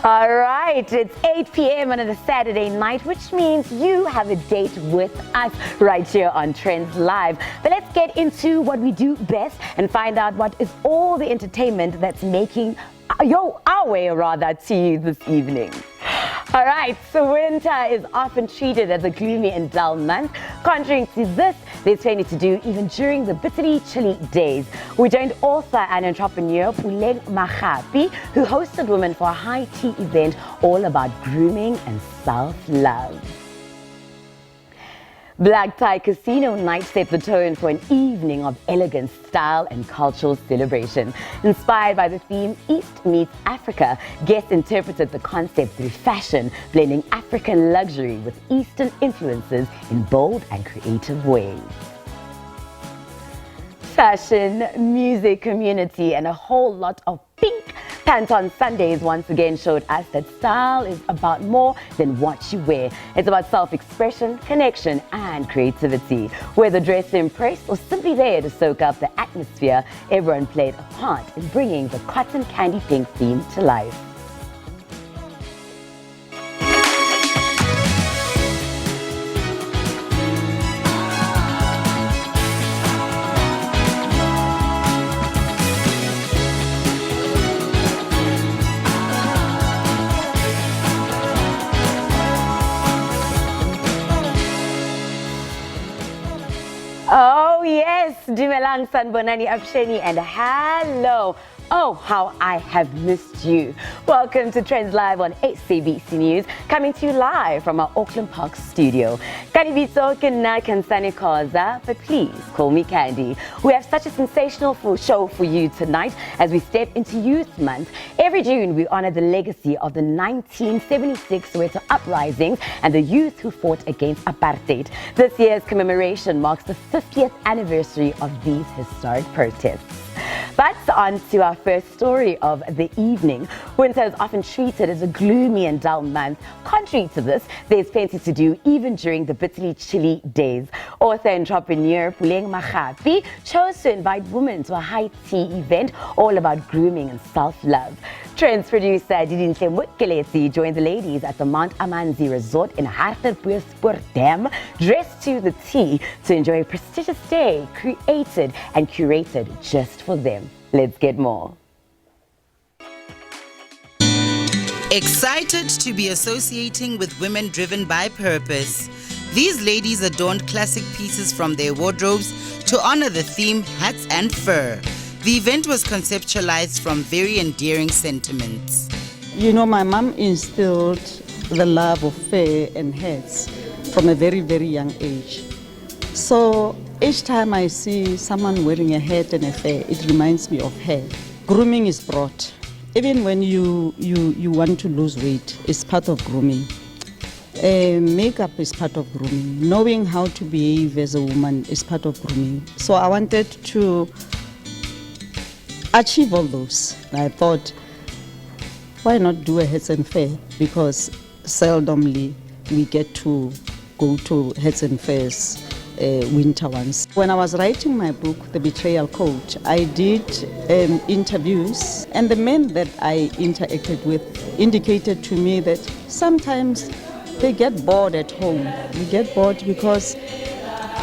All right, it's 8 p.m. on a Saturday night, which means you have a date with us right here on Trendz Live. But let's get into what we do best and find out what is all the entertainment that's making our way to you this evening. All right, so winter is often treated as a gloomy and dull month. Contrary to this, there's plenty to do even during the bitterly chilly days. We joined author and entrepreneur Puleng Magape, who hosted women for a high tea event all about grooming and self-love. Black Tie Casino Night set the tone for an evening of elegance, style and cultural celebration. Inspired by the theme East meets Africa, guests interpreted the concept through fashion, blending African luxury with Eastern influences in bold and creative ways. Fashion, music, community and a whole lot of pink. Pantone Sundays once again showed us that style is about more than what you wear. It's about self-expression, connection and creativity. Whether dressed to impress or simply there to soak up the atmosphere, everyone played a part in bringing the cotton candy pink theme to life. Oh yes, Dumelang Sanbonani Absheni and hello. Oh, how I have missed you. Welcome to Trendz Live on SABC News, coming to you live from our Auckland Park studio. Kanibitso kena kansane koza, but please call me Candy. We have such a sensational show for you tonight as we step into Youth Month. Every June, we honor the legacy of the 1976 Soweto uprisings and the youth who fought against apartheid. This year's commemoration marks the 50th anniversary of these historic protests. But on to our first story of the evening. Winter is often treated as a gloomy and dull month. Contrary to this, there's plenty to do even during the bitterly chilly days. Author and entrepreneur Puleng Magape chose to invite women to a high tea event all about grooming and self-love. Trendz producer Kediagetse joined the ladies at the Mount Amanzi Resort in Hartbeespoort Dam, dressed to the T to enjoy a prestigious day created and curated just for them. Let's get more. Excited to be associating with women driven by purpose, these ladies adorned classic pieces from their wardrobes to honor the theme hats and fur. The event was conceptualized from very endearing sentiments. You know, my mom instilled the love of fur and hats from a very, very young age. So each time I see someone wearing a hat and a fur, it reminds me of her. Grooming is brought. Even when you want to lose weight, it's part of grooming. Makeup is part of grooming. Knowing how to behave as a woman is part of grooming. So I wanted to achieve all those. I thought, why not do a hats and fur? Because seldomly we get to go to hats and fairs, winter ones. When I was writing my book, The Betrayal Code, I did interviews, and the men that I interacted with indicated to me that sometimes they get bored at home. We get bored because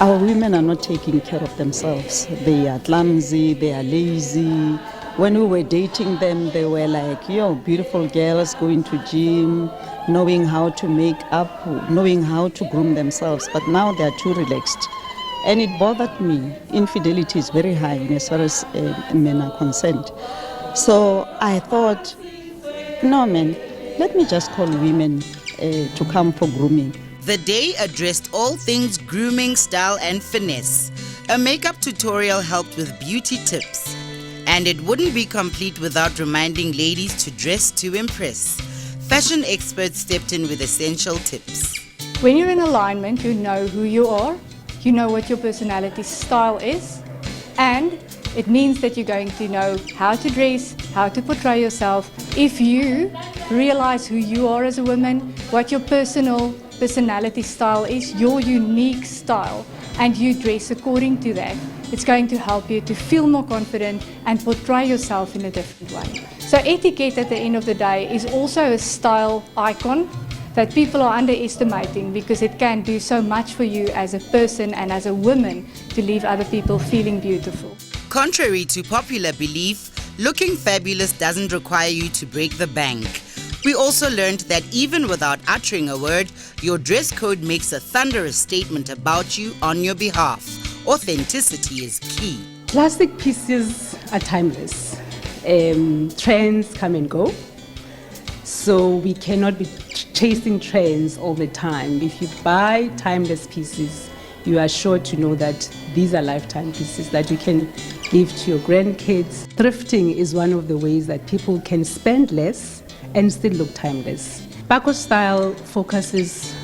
our women are not taking care of themselves. They are clumsy, they are lazy. When we were dating them, they were like, yo, beautiful girls going to gym, knowing how to make up, knowing how to groom themselves. But now they are too relaxed. And it bothered me. Infidelity is very high as far as men are concerned. So I thought, no man, let me just call women to come for grooming. The day addressed all things grooming, style and finesse. A makeup tutorial helped with beauty tips. And it wouldn't be complete without reminding ladies to dress to impress. Fashion experts stepped in with essential tips. When you're in alignment, you know who you are, you know what your personality style is, and it means that you're going to know how to dress, how to portray yourself. If you realize who you are as a woman, what your personality style is, your unique style, and you dress according to that, it's going to help you to feel more confident and portray yourself in a different way. So etiquette at the end of the day is also a style icon that people are underestimating because it can do so much for you as a person and as a woman to leave other people feeling beautiful. Contrary to popular belief, looking fabulous doesn't require you to break the bank. We also learned that even without uttering a word, your dress code makes a thunderous statement about you on your behalf. Authenticity is key. Plastic pieces are timeless. Trends come and go. So we cannot be chasing trends all the time. If you buy timeless pieces, you are sure to know that these are lifetime pieces that you can give to your grandkids. Thrifting is one of the ways that people can spend less and still look timeless. Bako style focuses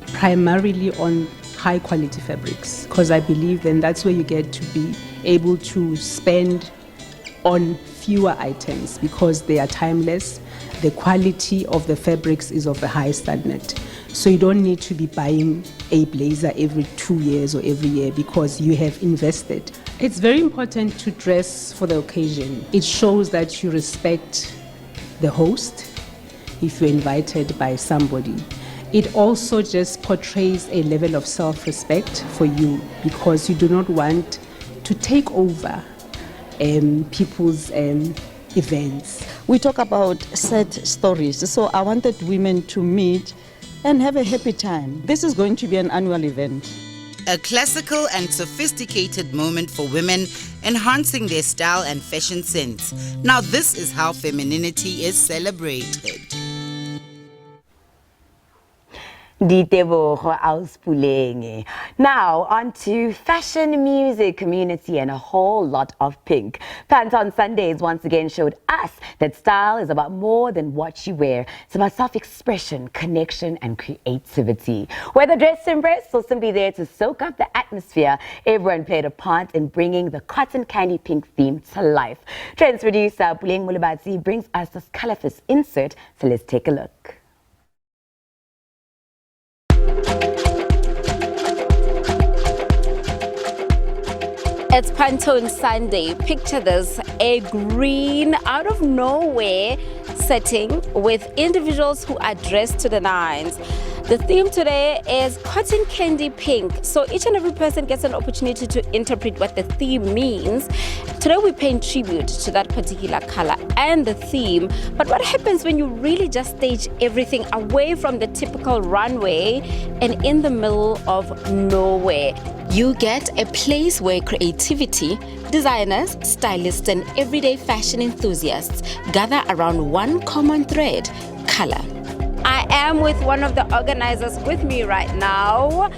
primarily on high quality fabrics because I believe then that's where you get to be able to spend on fewer items because they are timeless. The quality of the fabrics is of the highest standard. So you don't need to be buying a blazer every 2 years or every year because you have invested. It's very important to dress for the occasion. It shows that you respect the host if you're invited by somebody. It also just portrays a level of self-respect for you because you do not want to take over people's events. We talk about sad stories, so I wanted women to meet and have a happy time. This is going to be an annual event. A classical and sophisticated moment for women, enhancing their style and fashion sense. Now this is how femininity is celebrated. Ditebogo aus Puleng. Now on to fashion, music, community and a whole lot of pink. Pantone Sundays once again showed us that style is about more than what you wear. It's about self-expression, connection and creativity. Whether dressed to impress or simply there to soak up the atmosphere, everyone played a part in bringing the cotton candy pink theme to life. Trendz producer Puleng Magape brings us this colorful insert, so let's take a look. It's Pantone Sunday. Picture this, a green out of nowhere setting with individuals who are dressed to the nines. The theme today is cotton candy pink. So each and every person gets an opportunity to interpret what the theme means. Today we're paying tribute to that particular color and the theme. But what happens when you really just stage everything away from the typical runway and in the middle of nowhere? You get a place where creativity, designers, stylists, and everyday fashion enthusiasts gather around one common thread: color. I am with one of the organizers with me right now,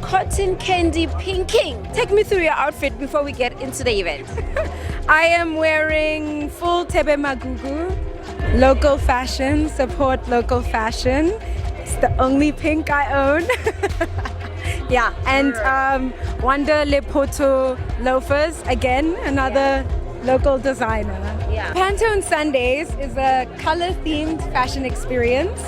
Cotton Candy Pinking. Take me through your outfit before we get into the event. I am wearing full Tebe Magugu, local fashion, support local fashion. It's the only pink I own. Yeah, and Wanda Lepoto loafers, again, another local designer. Yeah. Pantone Sundays is a color-themed fashion experience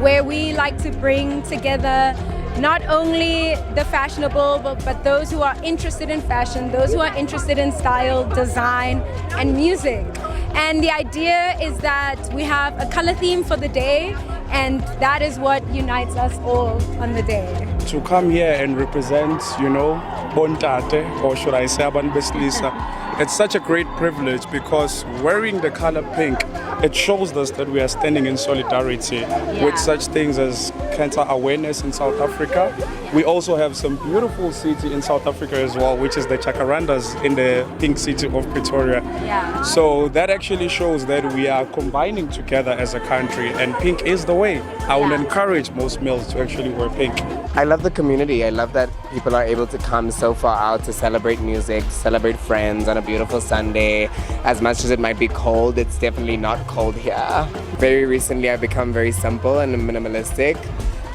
where we like to bring together not only the fashionable, but those who are interested in fashion, those who are interested in style, design, and music. And the idea is that we have a color theme for the day, and that is what unites us all on the day. To come here and represent, Bontate, or should I say Abantu Besilisa, it's such a great privilege because wearing the color pink, it shows us that we are standing in solidarity with such things as cancer awareness in South Africa. We also have some beautiful city in South Africa as well, which is the Jacarandas in the pink city of Pretoria. Yeah. So that actually shows that we are combining together as a country, and pink is the way. I would encourage most males to actually wear pink. I love the community. I love that people are able to come so far out to celebrate music, celebrate friends on a beautiful Sunday. As much as it might be cold, it's definitely not cold here. Very recently I've become very simple and minimalistic,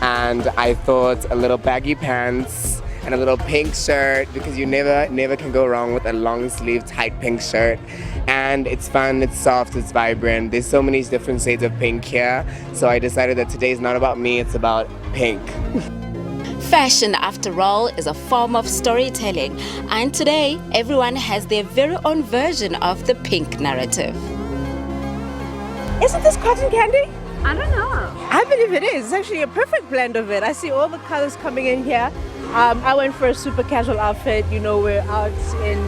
and I thought a little baggy pants and a little pink shirt, because you never can go wrong with a long sleeve tight pink shirt. And it's fun, it's soft, it's vibrant. There's so many different shades of pink here, so I decided that today is not about me, it's about pink. Fashion, after all, is a form of storytelling, and today everyone has their very own version of the pink narrative. Isn't this cotton candy? I don't know. I believe it is. It's actually a perfect blend of it. I see all the colors coming in here. I went for a super casual outfit. You know, we're out in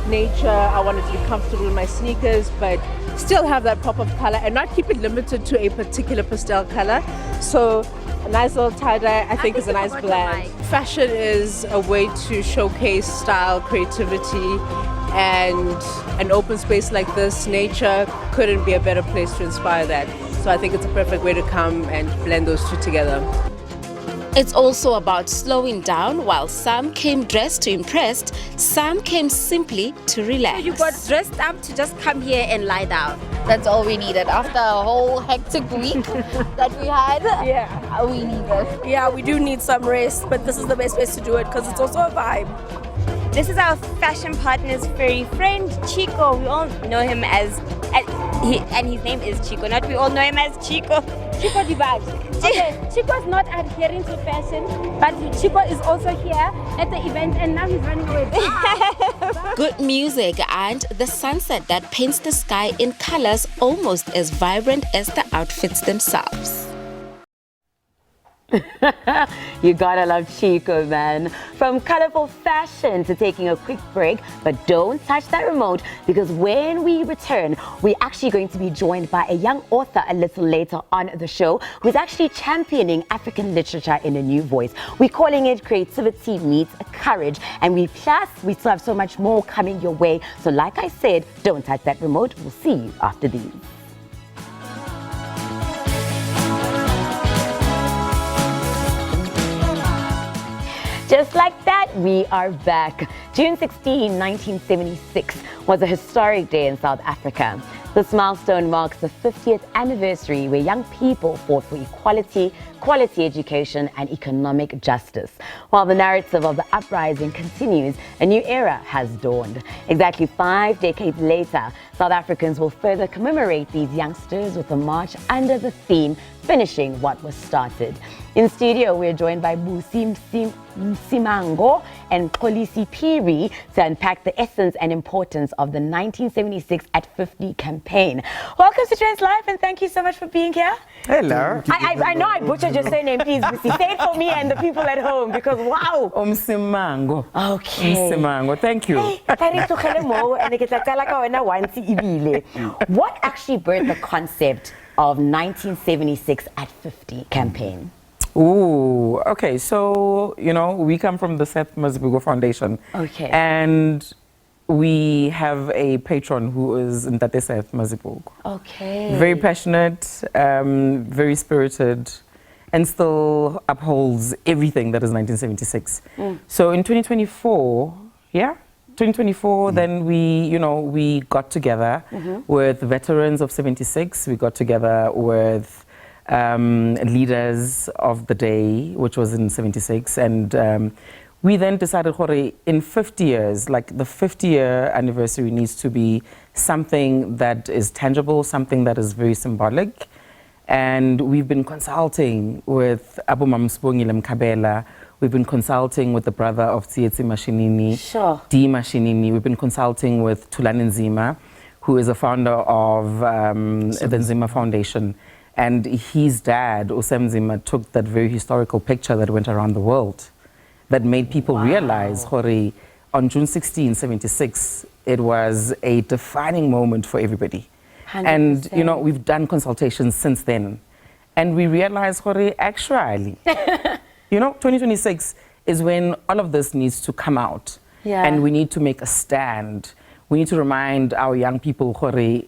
nature. I wanted to be comfortable in my sneakers, but still have that pop of color and not keep it limited to a particular pastel color. So a nice little tie-dye, I think is a nice blend. Fashion is a way to showcase style, creativity, and an open space like this, nature couldn't be a better place to inspire that. So I think it's a perfect way to come and blend those two together. It's also about slowing down. While some came dressed to impress, some came simply to relax. You got dressed up to just come here and lie down. That's all we needed after a whole hectic week that we had. Yeah, we needed. Yeah, we do need some rest, but this is the best place to do it because it's also a vibe. This is our fashion partner's furry friend, Chico. We all know him as, and his name is Chico. Not we all know him as Chico. Chico Divide. Okay, Chico is not adhering to fashion, but Chico is also here at the event and now he's running away. Good music and the sunset that paints the sky in colors almost as vibrant as the outfits themselves. You gotta love Chico, man. From colorful fashion to taking a quick break, but don't touch that remote because when we return, we're actually going to be joined by a young author a little later on the show who's actually championing African literature in a new voice. We're calling it Creativity Meets Courage, and we still have so much more coming your way. So like I said, don't touch that remote. We'll see you after these. Just like that, we are back. June 16, 1976 was a historic day in South Africa. This milestone marks the 50th anniversary where young people fought for equality, quality education and economic justice. While the narrative of the uprising continues, a new era has dawned. Exactly 5 decades later, South Africans will further commemorate these youngsters with a march under the theme, finishing what was started. In studio, we're joined by Busi Msimango and Kolisi Piri to unpack the essence and importance of the 1976 at 50 campaign. Welcome to Trendz Live and thank you so much for being here. Hello. I know I butchered your surname, please, Busi. Say it for me and the people at home because wow. Msimango. Okay. Msimango, thank you. What actually birthed the concept of 1976 at 50 campaign? Ooh, okay. So, you know, we come from the Seth Mazibuko Foundation. Okay. And we have a patron who is Ntate Seth Mazibuko. Okay. Very passionate, very spirited, and still upholds everything that is 1976. So in 2024, then we got together with veterans of 76. We got together with leaders of the day, which was in 76. And we then decided, in 50 years, like the 50-year anniversary needs to be something that is tangible, something that is very symbolic. And we've been consulting with Abu Mamsbongile Mkabela. We've been consulting with the brother of Kediagetse Mosimane, D. Mashinini. We've been consulting with Thulani Nzima, who is a founder of the Nzima Foundation. And his dad, Usem Nzima, took that very historical picture that went around the world that made people realize, on June 16, 76, it was a defining moment for everybody. 100%. And, you know, we've done consultations since then. And we realized, actually, you know, 2026 is when all of this needs to come out. Yeah. And we need to make a stand. We need to remind our young people,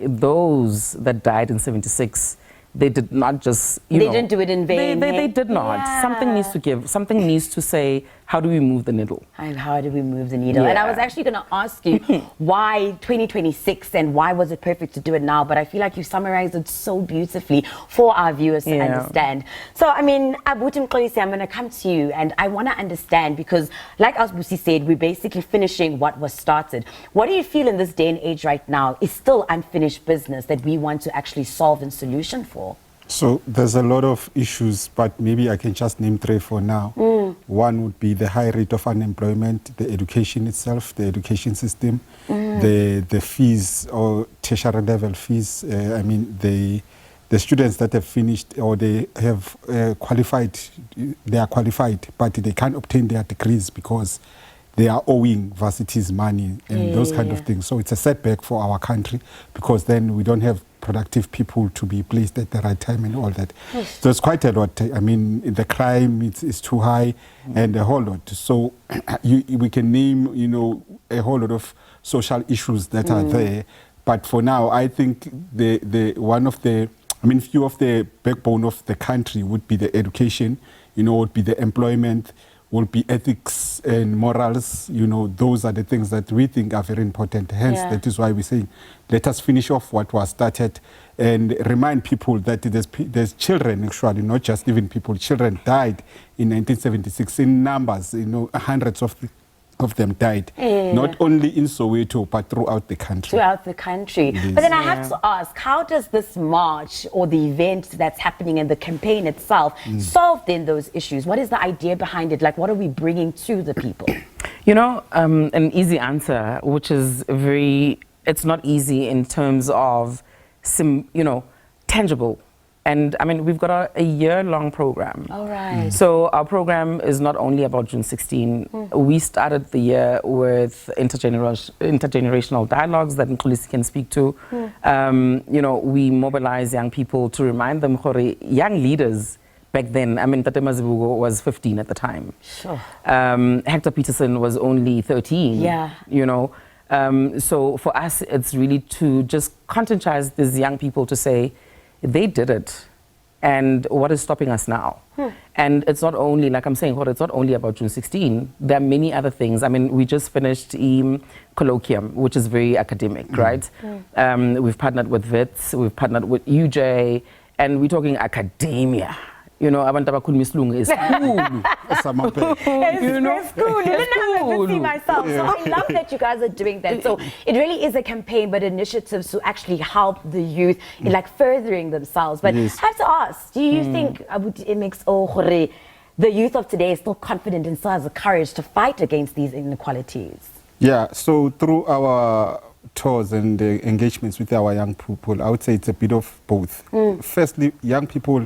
those that died in 76, they did not just, they didn't do it in vain. They did not. Yeah. Something needs to give. Something needs to say, how do we move the needle? And how do we move the needle? Yeah. And I was actually going to ask you why 2026 and why was it perfect to do it now? But I feel like you summarized it so beautifully for our viewers to understand. So, I mean, Abutim Kolisi, I'm going to come to you and I want to understand because, like Busi said, we're basically finishing what was started. What do you feel in this day and age right now is still unfinished business that we want to actually solve and solution for? So there's a lot of issues, but maybe I can just name 3 for now. One would be the high rate of unemployment, the education itself, the education system, the fees or tertiary level fees. I mean, the students that have finished or they have qualified, they are qualified, but they can't obtain their degrees because they are owing varsities money and those kind of things. So it's a setback for our country because then we don't have productive people to be placed at the right time and all that. So it's quite a lot. I mean, the crime is too high and a whole lot. So we can name, you know, a whole lot of social issues that are there. But for now, I think few of the backbone of the country would be the education, you know, would be the employment, would be ethics and morals. You know, those are the things that we think are very important. Hence, that is why we say, let us finish off what was started and remind people that there's children, actually, not just even people. Children died in 1976 in numbers. You know, hundreds of them died, not only in Soweto, but throughout the country. Throughout the country. But then I have to ask, how does this march or the event that's happening and the campaign itself solve then those issues? What is the idea behind it? Like, what are we bringing to the people? You know, an easy answer, which is it's not easy in terms of, tangible. And I mean, we've got a year-long program. All right. So our program is not only about June 16. We started the year with intergenerational dialogues that Nkulisi can speak to. You know, we mobilize young people to remind them, young leaders back then. I mean, Tate Mazibuko was 15 at the time. Sure. Hector Peterson was only 13. Yeah. You know, so for us, it's really to just conscientize these young people to say, they did it, and what is stopping us now? And it's not only, like I'm saying, it's not only about June 16. There are many other things. I mean, we just finished colloquium, which is very academic, right? We've partnered with WITS, we've partnered with UJ, and we're talking academia. You know, abantu abakhuluma isilungu is cool. It's cool. I see myself. So I love that you guys are doing that. So it really is a campaign, but initiatives to actually help the youth in like furthering themselves. But I have to ask, do you think it makes the youth of today is still confident and still has the courage to fight against these inequalities? Yeah, so through our tours and engagements with our young people, I would say it's a bit of both. Firstly, young people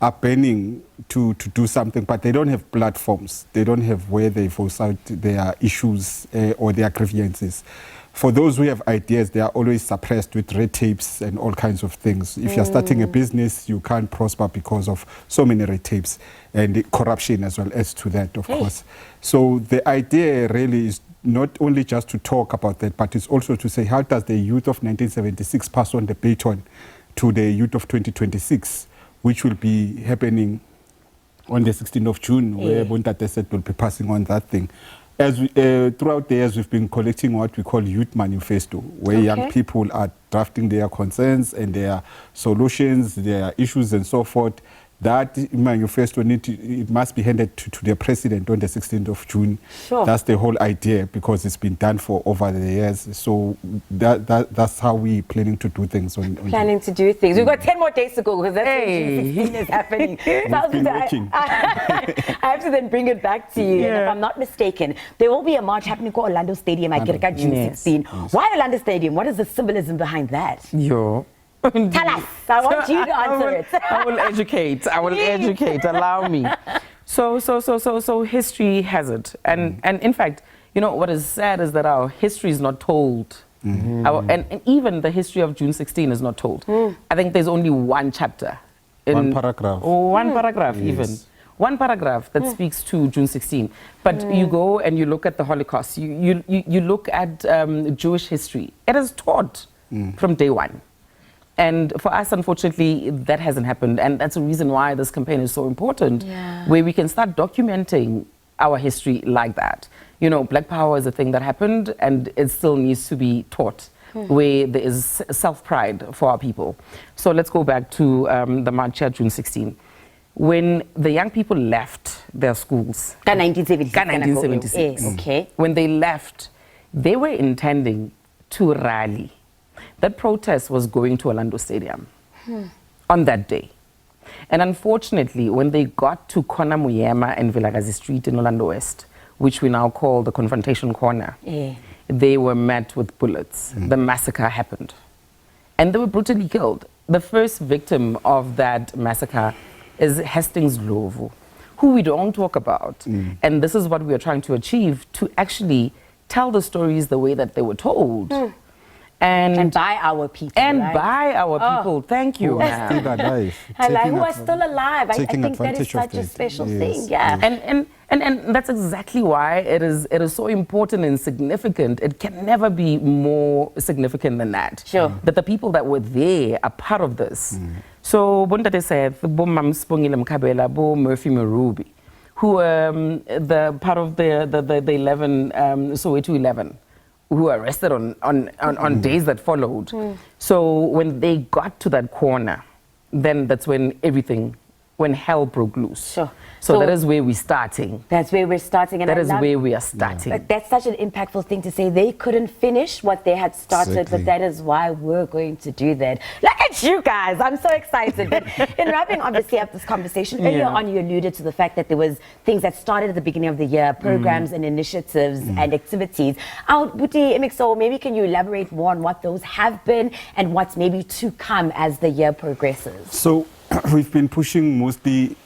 are planning to do something, but they don't have platforms. They don't have where they voice out their issues or their grievances. For those who have ideas, they are always suppressed with red tapes and all kinds of things. If you're starting a business, you can't prosper because of so many red tapes and corruption as well as to that, of course. So the idea really is not only just to talk about that, but it's also to say, how does the youth of 1976 pass on the baton to the youth of 2026? Which will be happening on the 16th of June, where Bontate said will be passing on that thing. As we, throughout the years, we've been collecting what we call Youth Manifesto, where young people are drafting their concerns and their solutions, their issues and so forth. That manifesto it must be handed to the president on the 16th of June. Sure. That's the whole idea, because it's been done for over the years. So that's how we're planning to do things. Planning to do things. We've got 10 more days to go, because that's when June 16 is happening. I have to then bring it back to you. And if I'm not mistaken, there will be a march happening at Orlando Stadium at June 16. Why Orlando Stadium? What is the symbolism behind that? Tell us. I want you to answer it. I will educate. Allow me. So history has it, and in fact, you know what is sad is that our history is not told. And even the history of June 16 is not told. I think there's only one chapter. One paragraph. One paragraph, even. One paragraph that speaks to June 16. But you go and you look at the Holocaust. You look at Jewish history. It is taught from day one. And for us, unfortunately, that hasn't happened. And that's the reason why this campaign is so important, where we can start documenting our history like that. You know, Black Power is a thing that happened, and it still needs to be taught, where there is self-pride for our people. So let's go back to the march at June 16. When the young people left their schools, 1976. When they left, they were intending to rally. That protest was going to Orlando Stadium on that day. And unfortunately, when they got to Corner Muyema and Vilakazi Street in Orlando West, which we now call the Confrontation Corner, they were met with bullets. The massacre happened. and they were brutally killed. The first victim of that massacre is Hastings Glovu, who we don't talk about. And this is what we are trying to achieve, to actually tell the stories the way that they were told. And by our people. And right? by our people. Thank you. Who are still alive. Who are still alive. I taking think that is advantage of such a that. special Yes. thing. Yeah. And that's exactly why it is so important and significant. It can never be more significant than that. Sure. That the people that were there are part of this. So, Bondade said, Bo Mam Spongile Mkabela, Bo Murphy Marubi, who the part of the 11, Soweto 11, who were arrested on days that followed. So when they got to that corner, then that's when hell broke loose. Sure. So that is where we're starting. That's where we're starting. And that is where we are starting. But that's such an impactful thing to say. They couldn't finish what they had started, Exactly. but that is why we're going to do that. Look at you guys. I'm so excited. But in wrapping obviously up this conversation, earlier on you alluded to the fact that there was things that started at the beginning of the year, programs and initiatives and activities. Buti Emixo, maybe can you elaborate more on what those have been and what's maybe to come as the year progresses? So we've been pushing mostly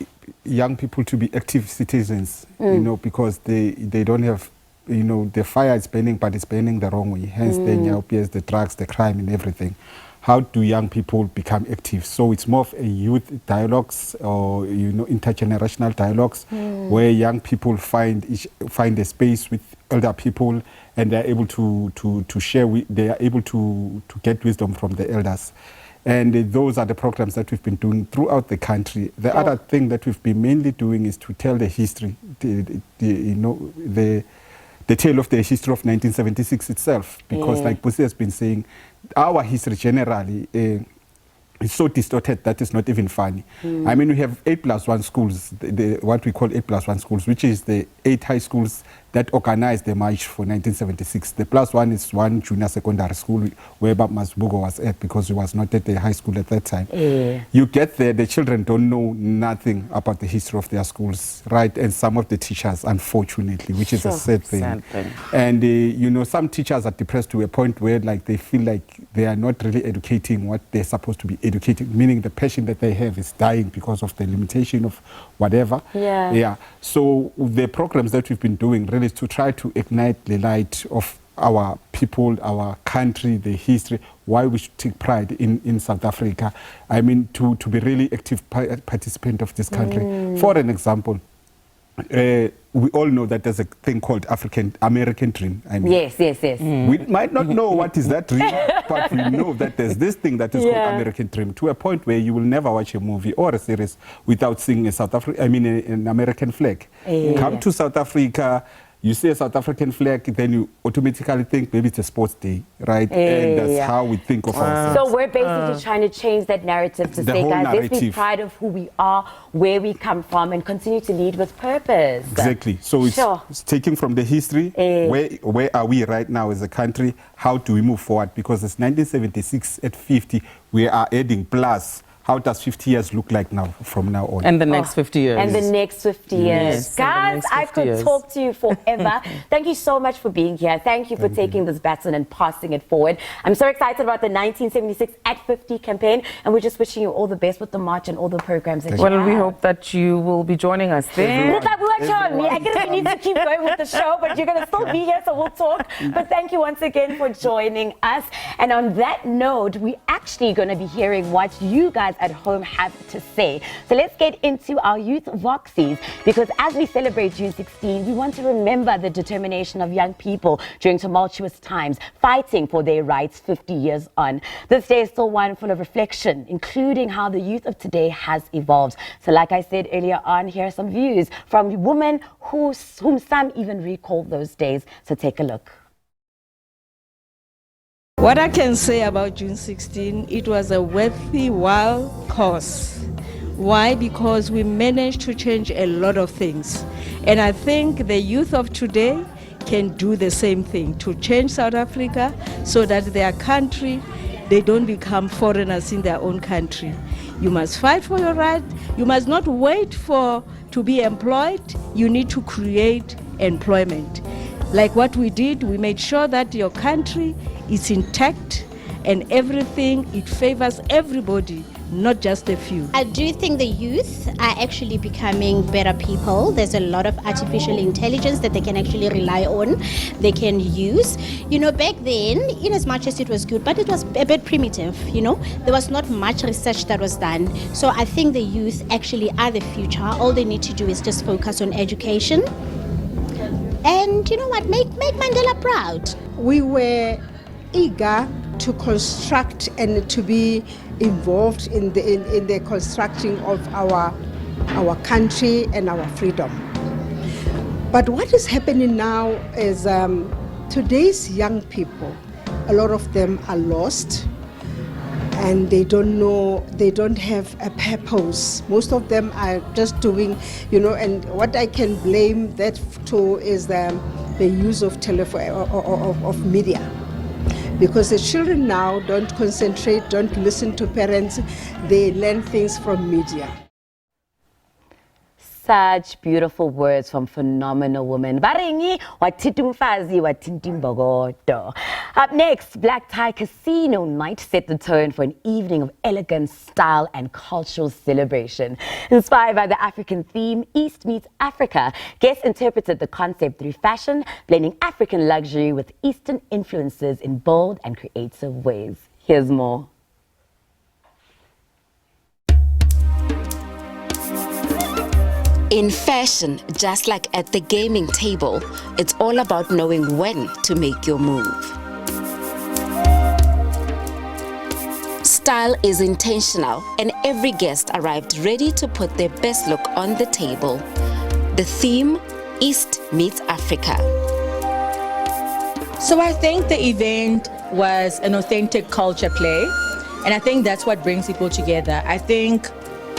young people to be active citizens, you know, because they don't have, you know, the fire is burning, but it's burning the wrong way. Hence the nyaupias, the drugs, the crime and everything. How do young people become active? So it's more of a youth dialogues or, you know, intergenerational dialogues where young people find a space with elder people and they're able to share, they are able to get wisdom from the elders. And those are the programs that we've been doing throughout the country. The other thing that we've been mainly doing is to tell the history, the tale of the history of 1976 itself. Because like Busi has been saying, our history generally is so distorted that it's not even funny. I mean, we have 8+1 schools, what we call 8+1 schools, which is the 8 high schools that organized the march for 1976. The +1 is one junior secondary school where Bab Masbugo was at because he was not at the high school at that time. You get there, the children don't know nothing about the history of their schools, right? And some of the teachers, unfortunately, which is a sad thing. And, you know, some teachers are depressed to a point where like they feel like they are not really educating what they're supposed to be educating, meaning the passion that they have is dying because of the limitation of whatever. So the programs that we've been doing really is to try to ignite the light of our people, our country, the history, why we should take pride in South Africa. I mean, to be really active participant of this country. For an example, we all know that there's a thing called American dream. I mean, Yes. we might not know what is that dream, but we know that there's this thing that is called American dream, to a point where you will never watch a movie or a series without seeing an American flag. Come to South Africa, you see a South African flag, then you automatically think maybe it's a sports day, right? And that's how we think of ourselves. So we're basically trying to change that narrative to say, guys, let's be proud of who we are, where we come from, and continue to lead with purpose. Exactly. So it's taking from the history, where are we right now as a country? How do we move forward? Because it's 1976 at 50, we are adding plus. How does 50 years look like now, from now on? And the next 50 years. And the next 50 years. Yes. Guys, I could talk to you forever. Thank you so much for being here. Thank you for taking this baton and passing it forward. I'm so excited about the 1976 at 50 campaign, and we're just wishing you all the best with the march and all the programs that you have. Well, we hope that you will be joining us there. I guess we need to keep going with the show, but you're going to still be here, so we'll talk. But thank you once again for joining us. And on that note, we're actually going to be hearing what you guys at home have to say. So let's get into our youth voxies, because as we celebrate June 16, we want to remember the determination of young people during tumultuous times, fighting for their rights 50 years on. This day is still one full of reflection, including how the youth of today has evolved. So like I said earlier on, here are some views from women whom some even recall those days. So take a look. What I can say about June 16, it was a worthwhile cause. Why? Because we managed to change a lot of things. And I think the youth of today can do the same thing, to change South Africa so that their country, they don't become foreigners in their own country. You must fight for your right. You must not wait to be employed. You need to create employment. Like what we did, we made sure that your country is intact and everything, it favors everybody, not just a few. I do think the youth are actually becoming better people. There's a lot of artificial intelligence that they can actually rely on, they can use. You know, back then, in as much as it was good, but it was a bit primitive, you know. There was not much research that was done. So I think the youth actually are the future. All they need to do is just focus on education. And you know what, make Mandela proud. We were eager to construct and to be involved in the constructing of our country and our freedom. But what is happening now is today's young people, a lot of them are lost and they don't know, they don't have a purpose. Most of them are just doing, you know, and what I can blame that to is the use of of media. Because the children now don't concentrate, don't listen to parents, they learn things from media. Such beautiful words from phenomenal women. Baringi watitumfazi watintimbogoto. Up next, Black Tie Casino Night set the tone for an evening of elegance, style and cultural celebration. Inspired by the African theme, East meets Africa, guests interpreted the concept through fashion, blending African luxury with Eastern influences in bold and creative ways. Here's more. In fashion, just like at the gaming table, it's all about knowing when to make your move. Style is intentional, and every guest arrived ready to put their best look on the table. The theme, East meets Africa. So I think the event was an authentic culture play, and I think that's what brings people together. I think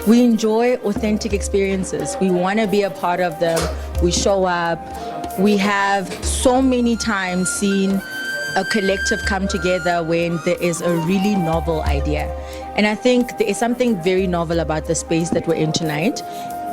we enjoy authentic experiences. We want to be a part of them. We show up. We have so many times seen a collective come together when there is a really novel idea. And I think there is something very novel about the space that we're in tonight.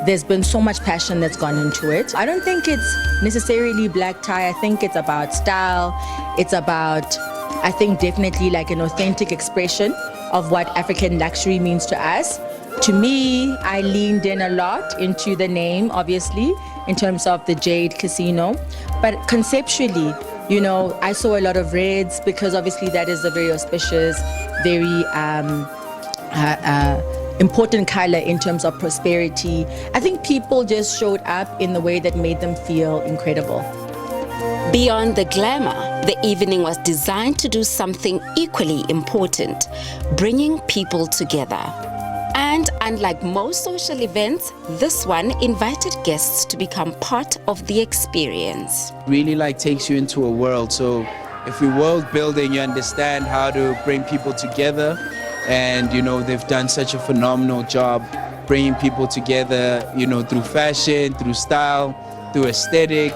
There's been so much passion that's gone into it. I don't think it's necessarily black tie. I think it's about style. It's about, I think, definitely like an authentic expression of what African luxury means to us. To me, I leaned in a lot into the name, obviously, in terms of the Jade Casino. But conceptually, you know, I saw a lot of reds because obviously that is a very auspicious, very important color in terms of prosperity. I think people just showed up in the way that made them feel incredible. Beyond the glamour, the evening was designed to do something equally important, bringing people together. And unlike most social events, this one invited guests to become part of the experience. Really takes you into a world. So if you're world building, you understand how to bring people together. And, you know, they've done such a phenomenal job bringing people together, you know, through fashion, through style, through aesthetic,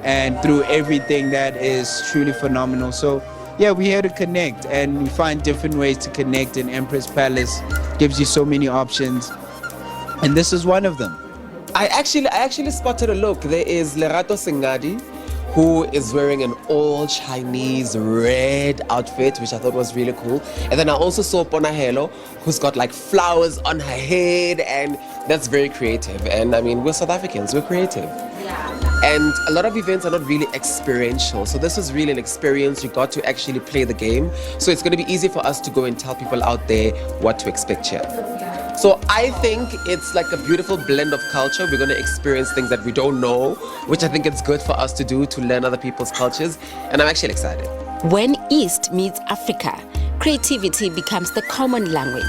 and through everything that is truly phenomenal. So yeah, we're here to connect, and we find different ways to connect, and Empress Palace gives you so many options, and this is one of them. I actually spotted a look. There is Lerato Singadi, who is wearing an all Chinese red outfit, which I thought was really cool. And then I also saw Ponahelo, who's got like flowers on her head, and that's very creative. And I mean, we're South Africans, we're creative. Yeah. And a lot of events are not really experiential. So this is really an experience. You got to actually play the game. So it's going to be easy for us to go and tell people out there what to expect here. So I think it's like a beautiful blend of culture. We're going to experience things that we don't know, which I think it's good for us to do, to learn other people's cultures. And I'm actually excited. When East meets Africa, creativity becomes the common language.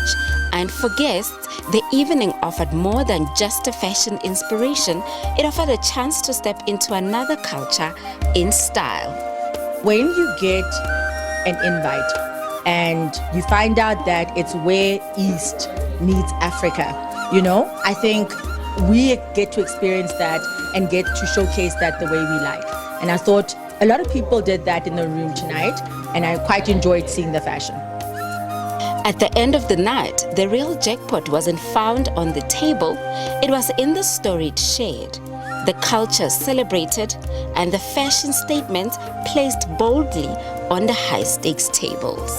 And for guests, the evening offered more than just a fashion inspiration. It offered a chance to step into another culture in style. When you get an invite and you find out that it's where East meets Africa, you know, I think we get to experience that and get to showcase that the way we like. And I thought a lot of people did that in the room tonight, and I quite enjoyed seeing the fashion. At the end of the night, the real jackpot wasn't found on the table. It was in the storied shade. The culture celebrated and the fashion statement placed boldly on the high-stakes tables.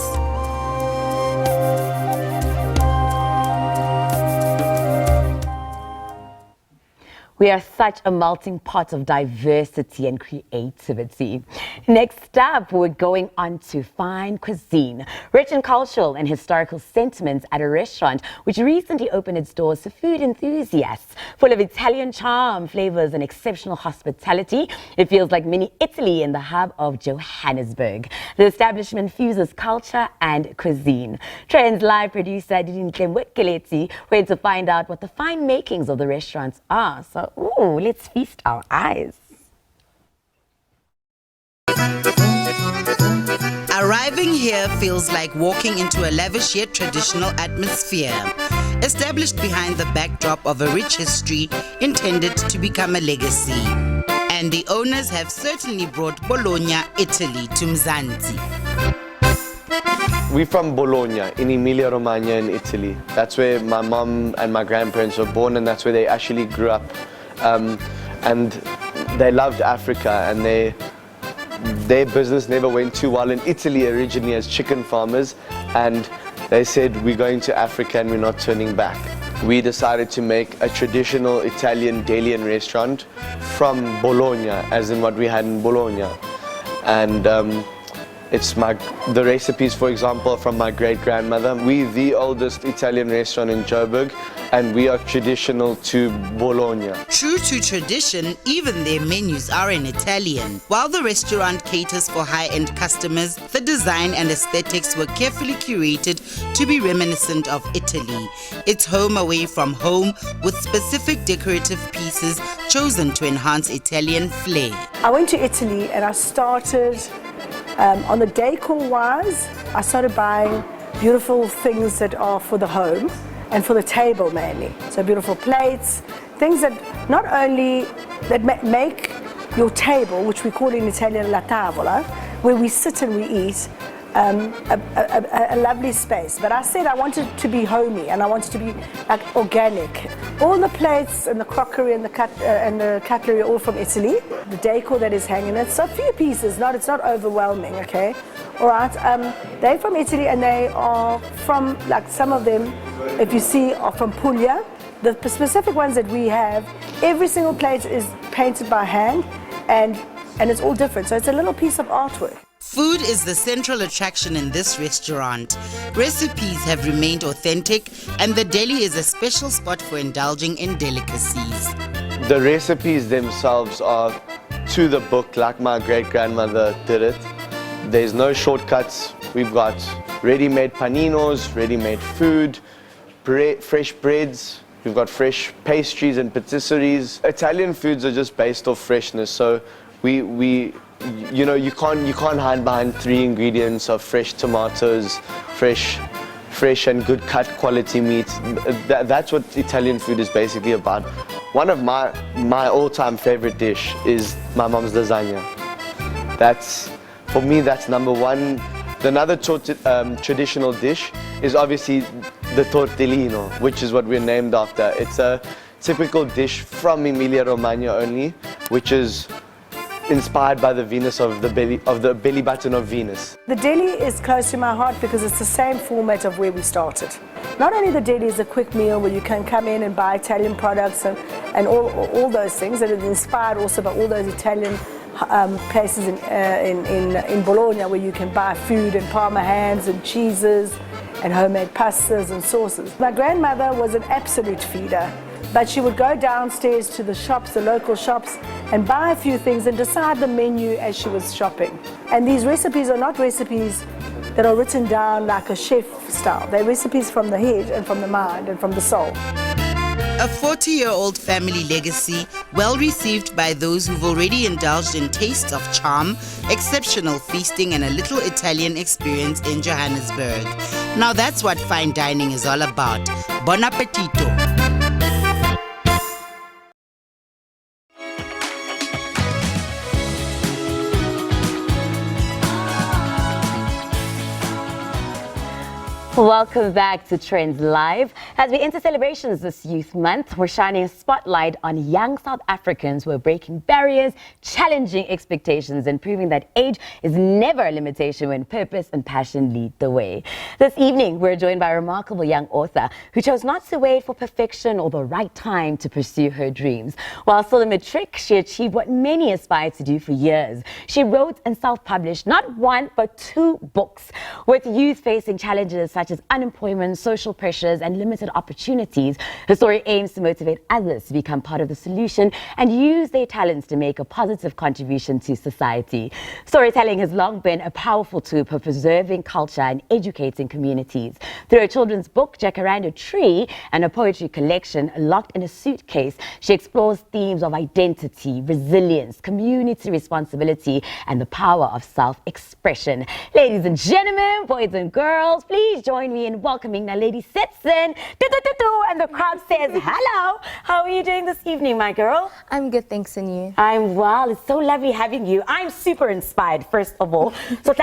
We are such a melting pot of diversity and creativity. Next up, we're going on to fine cuisine, rich in cultural and historical sentiments at a restaurant which recently opened its doors to food enthusiasts. Full of Italian charm, flavors, and exceptional hospitality, it feels like mini Italy in the hub of Johannesburg. The establishment fuses culture and cuisine. Trendz live producer Kediagetse went to find out what the fine makings of the restaurants are. So, let's feast our eyes. Arriving here feels like walking into a lavish yet traditional atmosphere, established behind the backdrop of a rich history intended to become a legacy. And the owners have certainly brought Bologna, Italy to Mzansi. We're from Bologna in Emilia-Romagna in Italy. That's where my mom and my grandparents were born, and that's where they actually grew up. And they loved Africa, and their business never went too well in Italy originally as chicken farmers, and they said, we're going to Africa and we're not turning back. We decided to make a traditional Italian Delian restaurant from Bologna, as in what we had in Bologna. And it's the recipes, for example, from my great-grandmother. We're the oldest Italian restaurant in Joburg, and we are traditional to Bologna. True to tradition, even their menus are in Italian. While the restaurant caters for high-end customers, the design and aesthetics were carefully curated to be reminiscent of Italy. It's home away from home, with specific decorative pieces chosen to enhance Italian flair. I went to Italy and I started on the decor-wise, I started buying beautiful things that are for the home and for the table mainly. So beautiful plates, things that not only that make your table, which we call in Italian la tavola, where we sit and we eat, a lovely space. But I said I wanted to be homey and I wanted to be like organic. All the plates and the crockery and the cutlery are all from Italy. The decor that is hanging, it's a few pieces, it's not overwhelming, okay? All right, they're from Italy and they are from, like some of them, if you see, are from Puglia. The specific ones that we have, every single plate is painted by hand and it's all different. So it's a little piece of artwork. Food is the central attraction in this restaurant. Recipes have remained authentic, and the deli is a special spot for indulging in delicacies. The recipes themselves are to the book, like my great-grandmother did it. There's no shortcuts. We've got ready-made paninos, ready-made food, fresh breads. We've got fresh pastries and patisseries. Italian foods are just based off freshness, so you know, you can't hide behind 3 ingredients of fresh tomatoes, fresh and good cut quality meat. That's what Italian food is basically about. One of my all-time favorite dish is my mom's lasagna. For me, that's number one. Another traditional dish is obviously the tortellino, which is what we're named after. It's a typical dish from Emilia-Romagna only, which is inspired by the Venus of the belly button of Venus. The deli is close to my heart because it's the same format of where we started. Not only the deli is a quick meal where you can come in and buy Italian products and all those things, and it's inspired also by all those Italian places in Bologna where you can buy food and Parma hams and cheeses and homemade pastas and sauces. My grandmother was an absolute feeder, but she would go downstairs to the shops, the local shops, and buy a few things and decide the menu as she was shopping. And these recipes are not recipes that are written down like a chef style. They're recipes from the head and from the mind and from the soul. A 40-year-old family legacy, well received by those who've already indulged in tastes of charm, exceptional feasting, and a little Italian experience in Johannesburg. Now that's what fine dining is all about. Buon appetito! Welcome back to Trendz Live. As we enter celebrations this Youth Month, we're shining a spotlight on young South Africans who are breaking barriers, challenging expectations, and proving that age is never a limitation when purpose and passion lead the way. This evening, we're joined by a remarkable young author who chose not to wait for perfection or the right time to pursue her dreams. While still in matric, she achieved what many aspire to do for years. She wrote and self-published not one, but 2 books. With youth facing challenges such as unemployment, social pressures, and limited opportunities, her story aims to motivate others to become part of the solution and use their talents to make a positive contribution to society. Storytelling has long been a powerful tool for preserving culture and educating communities. Through her children's book, Jacaranda Tree, and a poetry collection, Locked in a Suitcase, she explores themes of identity, resilience, community responsibility, and the power of self-expression. Ladies and gentlemen, boys and girls, please join me in welcoming the lady sits in, and the crowd says hello. How are you doing this evening, my girl? I'm good, thanks, and you? I'm well. It's so lovely having you. I'm super inspired, first of all. So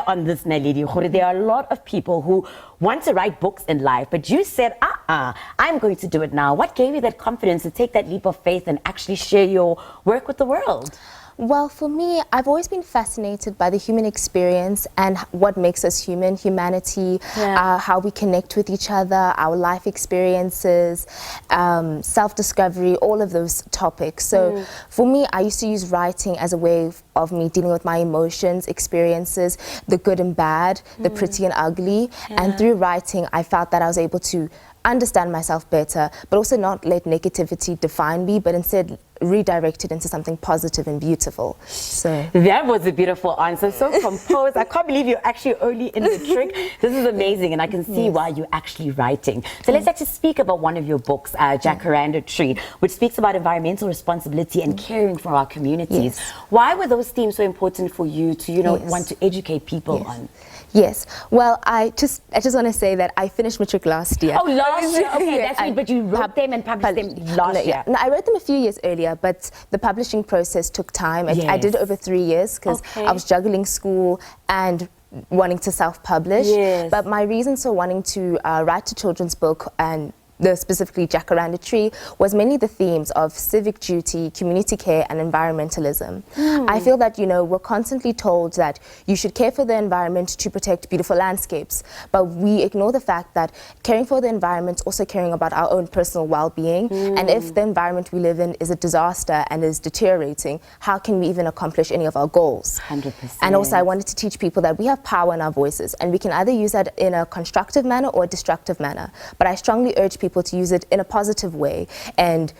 on this, lady, there are a lot of people who want to write books in life, but you said, I'm going to do it now. What gave you that confidence to take that leap of faith and actually share your work with the world? Well, for me, I've always been fascinated by the human experience and what makes us human, humanity, how we connect with each other, our life experiences, self-discovery, all of those topics. So for me, I used to use writing as a way of me dealing with my emotions, experiences, the good and bad, the pretty and ugly. And through writing, I felt that I was able to understand myself better, but also not let negativity define me, but instead redirect it into something positive and beautiful. So that was a beautiful answer, so composed. I can't believe you're actually only in the trick. This is amazing, and I can see why you're actually writing. So let's actually speak about one of your books, Jacaranda Tree, which speaks about environmental responsibility and caring for our communities. Why were those themes so important for you to, want to educate people on? Yes. Well, I just want to say that I finished matric last year. Oh, last year? Okay, that's right. But you wrote them and published them last year. No, I wrote them a few years earlier, but the publishing process took time. I did it over 3 years because I was juggling school and wanting to self-publish. But my reasons for wanting to write a children's book and specifically Jacaranda Tree was mainly the themes of civic duty, community care, and environmentalism. I feel that, we're constantly told that you should care for the environment to protect beautiful landscapes, but we ignore the fact that caring for the environment is also caring about our own personal well-being. And if the environment we live in is a disaster and is deteriorating, how can we even accomplish any of our goals? 100%. And also I wanted to teach people that we have power in our voices, and we can either use that in a constructive manner or a destructive manner. But I strongly urge people to use it in a positive way and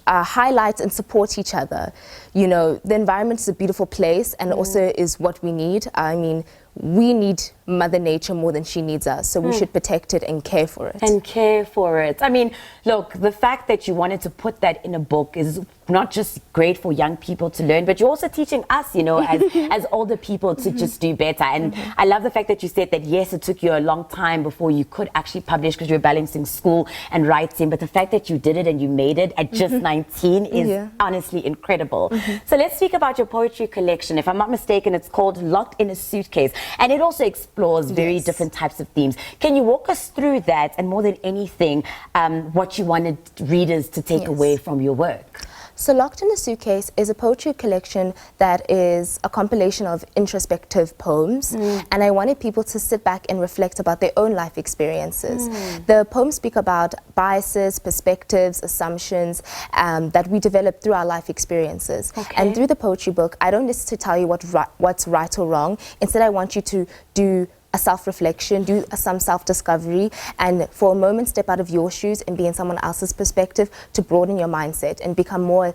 highlight and support each other. The environment is a beautiful place and also is what we need. I mean, we need Mother Nature more than she needs us, so we should protect it and care for it. I mean, look, the fact that you wanted to put that in a book is not just great for young people to learn, but you're also teaching us, as older people to just do better. And I love the fact that you said that, yes, it took you a long time before you could actually publish because you were balancing school and writing, but the fact that you did it and you made it at just 19 is honestly incredible. So let's speak about your poetry collection. If I'm not mistaken, it's called Locked in a Suitcase, and it also explores very different types of themes. Can you walk us through that, and more than anything, what you wanted readers to take away from your work? So Locked in a Suitcase is a poetry collection that is a compilation of introspective poems, and I wanted people to sit back and reflect about their own life experiences. The poems speak about biases, perspectives, assumptions that we develop through our life experiences. And through the poetry book, I don't necessarily tell you what's right or wrong. Instead, I want you to do a self-reflection, do some self-discovery, and for a moment step out of your shoes and be in someone else's perspective to broaden your mindset and become more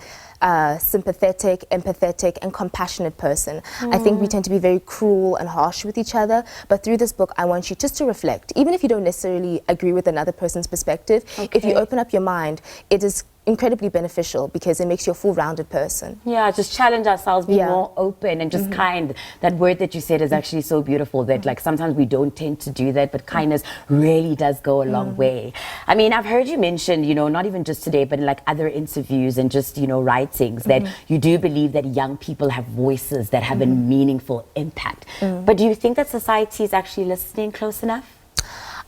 sympathetic, empathetic, and compassionate person. I think we tend to be very cruel and harsh with each other, but through this book I want you just to reflect. Even if you don't necessarily agree with another person's perspective, if you open up your mind, it is incredibly beneficial because it makes you a full-rounded person. Yeah, just challenge ourselves, be more open and just kind. That word that you said is actually so beautiful, that like sometimes we don't tend to do that, but kindness really does go a long way. I mean, I've heard you mention, not even just today, but in like other interviews and just, writings, that you do believe that young people have voices that have a meaningful impact. But do you think that society is actually listening close enough?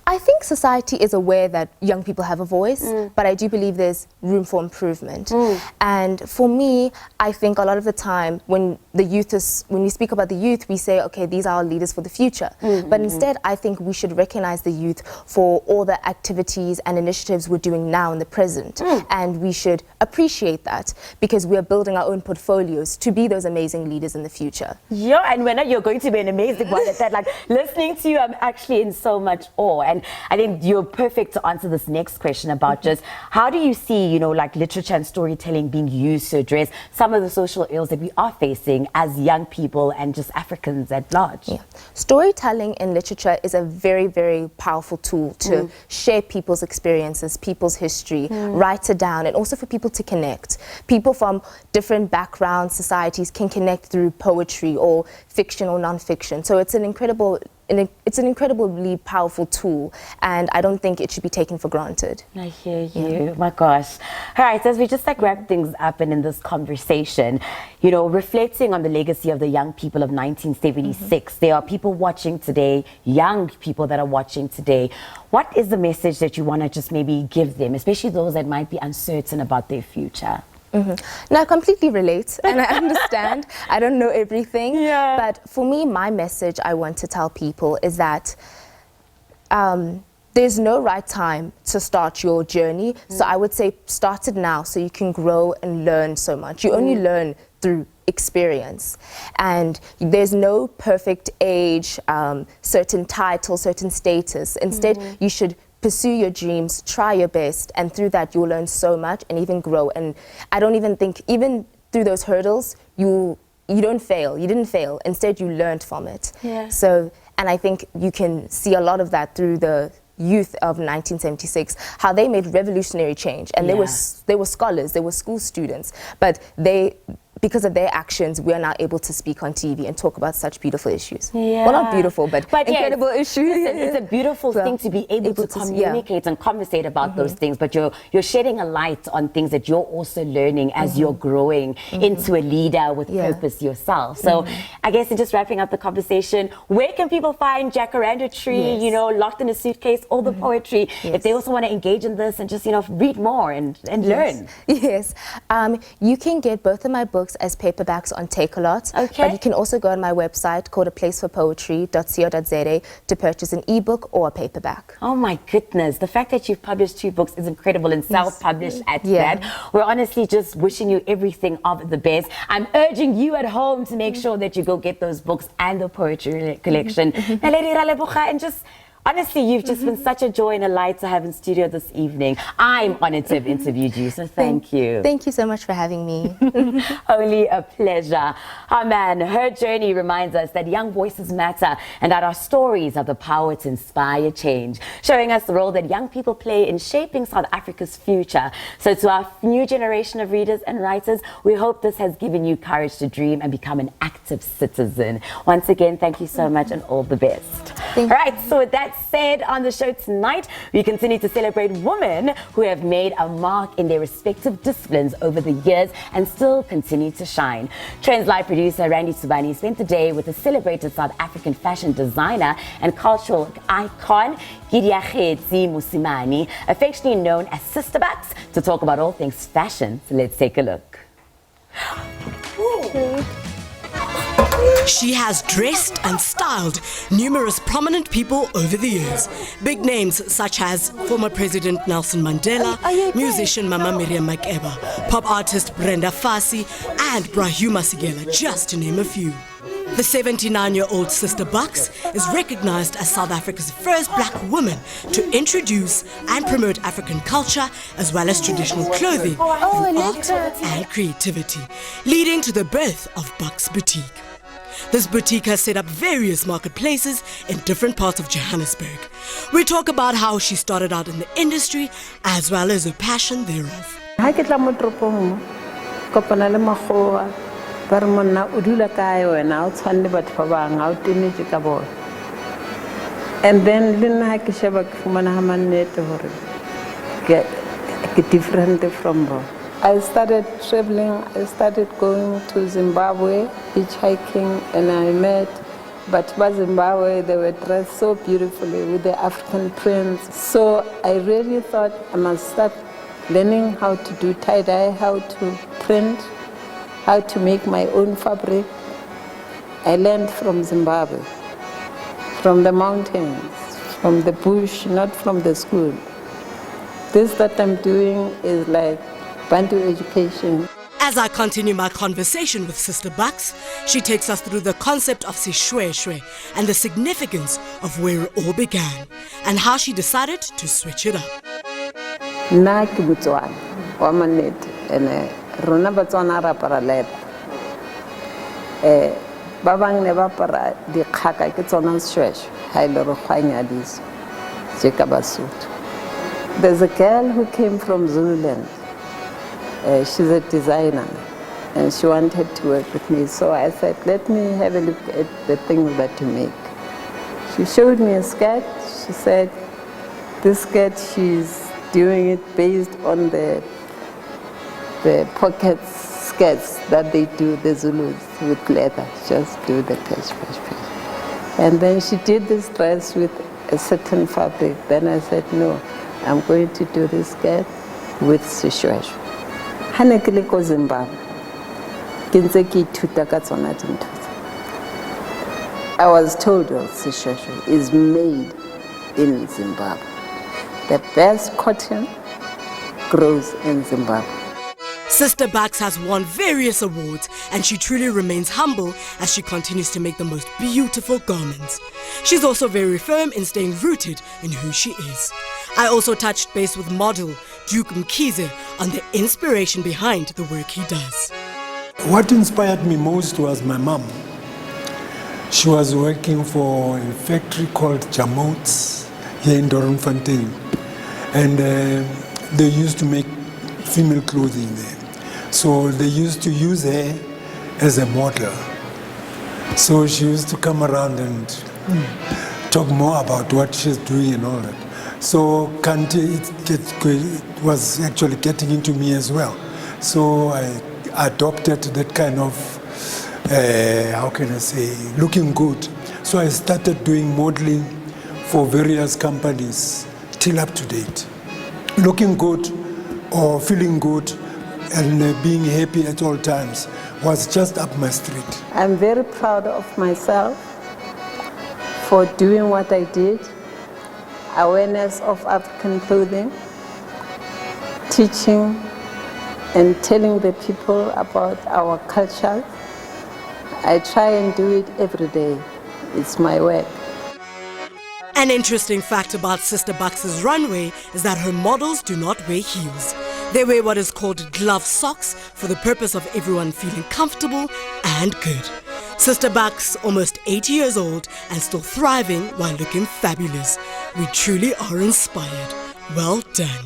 I think society is aware that young people have a voice, but I do believe there's room for improvement. And for me, I think a lot of the time when we speak about the youth, we say, okay, these are our leaders for the future. But instead, I think we should recognize the youth for all the activities and initiatives we're doing now in the present. And we should appreciate that because we are building our own portfolios to be those amazing leaders in the future. Yeah, and when you're going to be an amazing one at that. Like, listening to you, I'm actually in so much awe. And I think you're perfect to answer this next question about just how do you see, you know, like literature and storytelling being used to address some of the social ills that we are facing as young people and just Africans at large? Yeah. Storytelling in literature is a very, very powerful tool to share people's experiences, people's history, write it down, and also for people to connect. People from different backgrounds, societies can connect through poetry or fiction or non-fiction. So it's an incredibly powerful tool, and I don't think it should be taken for granted. I hear you. Oh my gosh. All right, so as we just wrap things up and in this conversation, you know, reflecting on the legacy of the young people of 1976, there are people watching today, young people that are watching today. What is the message that you want to just maybe give them, especially those that might be uncertain about their future? Now, I completely relate and I understand. I don't know everything. But for me, my message I want to tell people is that there's no right time to start your journey. So I would say start it now so you can grow and learn so much. You only learn through experience. And there's no perfect age, certain title, certain status. Instead, you should pursue your dreams, try your best, and through that you'll learn so much and even grow. And I don't even think, even through those hurdles, you don't fail. You didn't fail. Instead, you learned from it. So, and I think you can see a lot of that through the youth of 1976, how they made revolutionary change. And they were scholars, they were school students, but because of their actions, we are now able to speak on TV and talk about such beautiful issues. Well, not beautiful, but incredible issues. It's a beautiful thing to be able to communicate and conversate about those things, but you're shedding a light on things that you're also learning as you're growing into a leader with purpose yourself. So I guess in just wrapping up the conversation, where can people find Jacaranda Tree, you know, Locked in a Suitcase, all the poetry, if they also want to engage in this and just, you know, read more and learn? Yes. You can get both of my books as paperbacks on Take-A-Lot, but you can also go on my website called aplaceforpoetry.co.za to purchase an ebook or a paperback. Oh my goodness, the fact that you've published 2 books is incredible and self-published at that. We're honestly just wishing you everything of the best. I'm urging you at home to make sure that you go get those books and the poetry collection. And just honestly, you've just been such a joy and a light to have in studio this evening. I'm honored to have interviewed you, so thank you. Thank you so much for having me. Only a pleasure. Oh man, her journey reminds us that young voices matter and that our stories have the power to inspire change, showing us the role that young people play in shaping South Africa's future. So to our new generation of readers and writers, we hope this has given you courage to dream and become an active citizen. Once again, thank you so much and all the best. All right, so with that said, on the show tonight, we continue to celebrate women who have made a mark in their respective disciplines over the years and still continue to shine. Trendz Live producer Randy Subani spent the day with a celebrated South African fashion designer and cultural icon, Kediagetse Mosimane, affectionately known as Sister Bucks, to talk about all things fashion. So let's take a look. She has dressed and styled numerous prominent people over the years. Big names such as former President Nelson Mandela, musician Mama Miriam Makeba, pop artist Brenda Fassie, and Brahuma Sigela, just to name a few. The 79-year-old Sister Bucks is recognized as South Africa's first black woman to introduce and promote African culture as well as traditional clothing through art and creativity, leading to the birth of Bucks Boutique. This boutique has set up various marketplaces in different parts of Johannesburg. We talk about how she started out in the industry as well as her passion thereof. And then different from her. I started traveling, I started going to Zimbabwe, hitchhiking, and I met But Zimbabwe, they were dressed so beautifully with the African prints. So I really thought I must start learning how to do tie-dye, how to print, how to make my own fabric. I learned from Zimbabwe, from the mountains, from the bush, not from the school. This that I'm doing is like Bantu education. As I continue my conversation with Sister Bucks, she takes us through the concept of sishweshwe and the significance of where it all began and how she decided to switch it up. Na ke Botswana wa manete ene rona Batswana ra para leta ba bang ne ba para dikgaka ke tsona seshweshwe ha ile re khwanya diso je ka Basotho. There's a girl who came from Zululand. She's a designer and she wanted to work with me, so I said, let me have a look at the things that you make. She showed me a skirt. She said this skirt, she's doing it based on the pocket skirts that they do, the Zulus, with leather. Just do the patch. And then she did this dress with a certain fabric. Then I said, no, I'm going to do this skirt with sishweshwe. Hane ke le ko Zimbabwe ke ntse ke ithuta ka tsona dintho. I was told that sishweshwe is made in Zimbabwe. The best cotton grows in Zimbabwe. Sister Bucks has won various awards and she truly remains humble as she continues to make the most beautiful garments. She's also very firm in staying rooted in who she is. I also touched base with model Duke Mkhize on the inspiration behind the work he does. What inspired me most was my mom. She was working for a factory called Jamots here in Doornfontein, and they used to make female clothing there. So they used to use her as a model. So she used to come around and talk more about what she's doing and all that. So Kanti, it was actually getting into me as well. So I adopted that kind of, how can I say, looking good. So I started doing modeling for various companies till up to date. Looking good or feeling good and being happy at all times was just up my street. I'm very proud of myself for doing what I did. Awareness of African clothing, teaching and telling the people about our culture. I try and do it every day. It's my work. An interesting fact about Sister Bucks' runway is that her models do not wear heels. They wear what is called glove socks for the purpose of everyone feeling comfortable and good. Sister Bucks, almost 80 years old and still thriving while looking fabulous. We truly are inspired. Well done.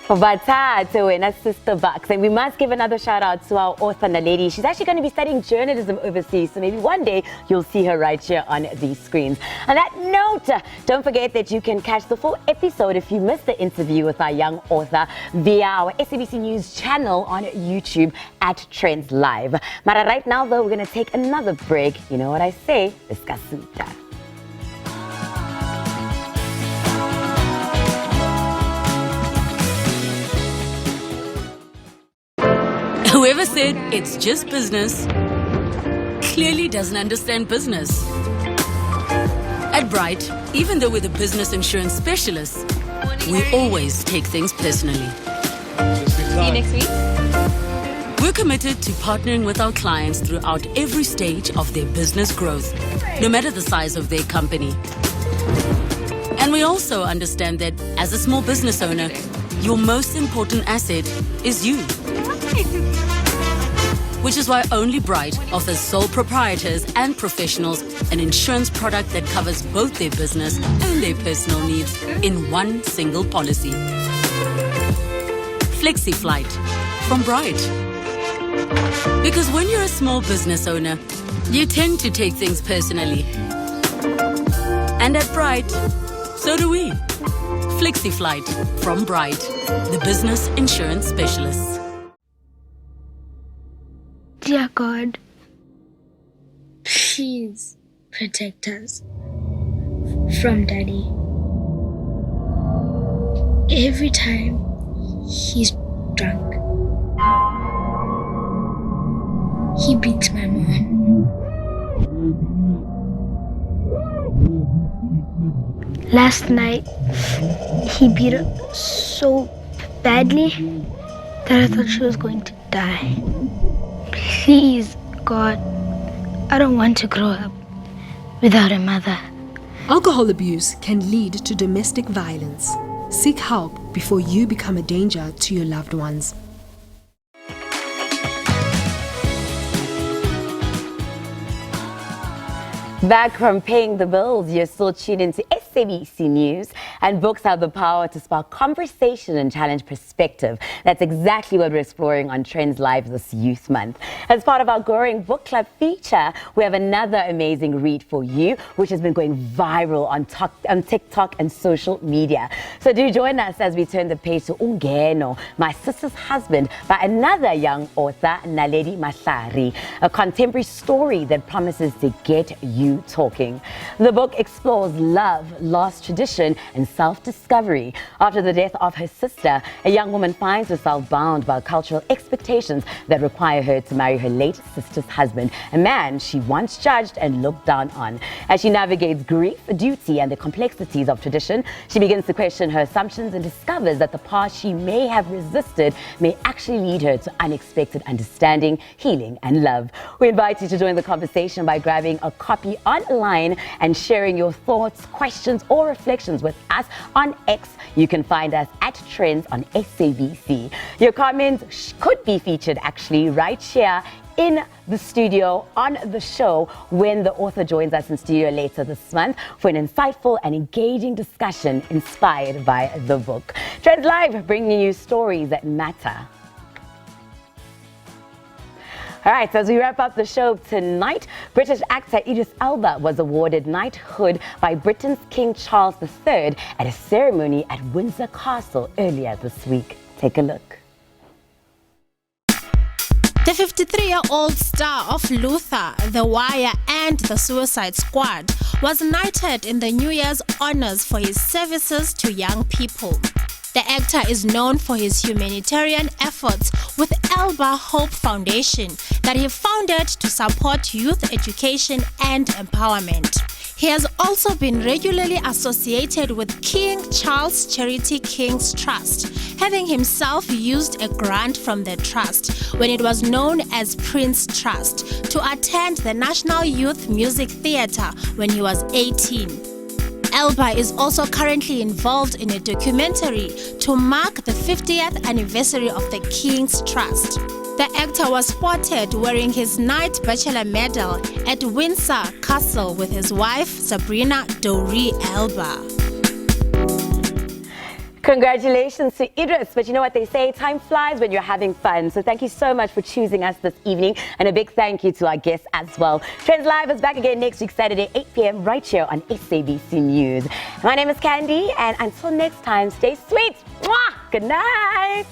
That's Sister Bucks. And we must give another shout out to our author, Naledi. She's actually going to be studying journalism overseas, so maybe one day you'll see her right here on these screens. On that note, don't forget that you can catch the full episode if you missed the interview with our young author via our SABC News channel on YouTube at Trendz Live. But right now, though, we're going to take another break. You know what I say? Escasita. Whoever said it's just business clearly doesn't understand business. At Bright, even though we're the business insurance specialists, we always take things personally. See you next week. We're committed to partnering with our clients throughout every stage of their business growth, no matter the size of their company. And we also understand that as a small business owner, your most important asset is you. Which is why only Bright offers sole proprietors and professionals an insurance product that covers both their business and their personal needs in one single policy. FlexiFlight from Bright. Because when you're a small business owner, you tend to take things personally. And at Bright, so do we. FlexiFlight from Bright, the business insurance specialists. Dear God, Please protect us from Daddy. Every time he's drunk, he beats my mom. Last night, he beat her so badly that I thought she was going to die. Please, God, I don't want to grow up without a mother. Alcohol abuse can lead to domestic violence. Seek help before you become a danger to your loved ones. Back from paying the bills, you're still tuned into SABC News, and books have the power to spark conversation and challenge perspective. That's exactly what we're exploring on Trendz Live this Youth Month. As part of our growing book club feature, we have another amazing read for you, which has been going viral on TikTok and social media. So do join us as we turn the page to Ungeno, My Sister's Husband, by another young author, Naledi Mahlari, a contemporary story that promises to get you talking. The book explores love, lost tradition, and self-discovery. After the death of her sister, a young woman finds herself bound by cultural expectations that require her to marry her late sister's husband, a man she once judged and looked down on. As she navigates grief, duty, and the complexities of tradition, she begins to question her assumptions and discovers that the path she may have resisted may actually lead her to unexpected understanding, healing, and love. We invite you to join the conversation by grabbing a copy online and sharing your thoughts, questions, or reflections with us on X. You can find us at Trendz on SABC. Your comments could be featured actually right here in the studio on the show when the author joins us in studio later this month for an insightful and engaging discussion inspired by the book. Trendz Live, bringing you stories that matter. All right, so as we wrap up the show tonight, British actor Idris Elba was awarded knighthood by Britain's King Charles III at a ceremony at Windsor Castle earlier this week. Take a look. The 53-year-old star of Luther, The Wire, and The Suicide Squad was knighted in the New Year's honors for his services to young people. The actor is known for his humanitarian efforts with Elba Hope Foundation that he founded to support youth education and empowerment. He has also been regularly associated with King Charles Charity King's Trust, having himself used a grant from the trust when it was known as Prince Trust to attend the National Youth Music Theatre when he was 18. Elba is also currently involved in a documentary to mark the 50th anniversary of the King's Trust. The actor was spotted wearing his Knight Bachelor medal at Windsor Castle with his wife Sabrina Dori Elba. Congratulations to Idris, but you know what they say, time flies when you're having fun. So thank you so much for choosing us this evening, and a big thank you to our guests as well. Trendz Live is back again next week, Saturday, 8 p.m. right here on SABC News. My name is Candy, and until next time, stay sweet. Mwah! Good night.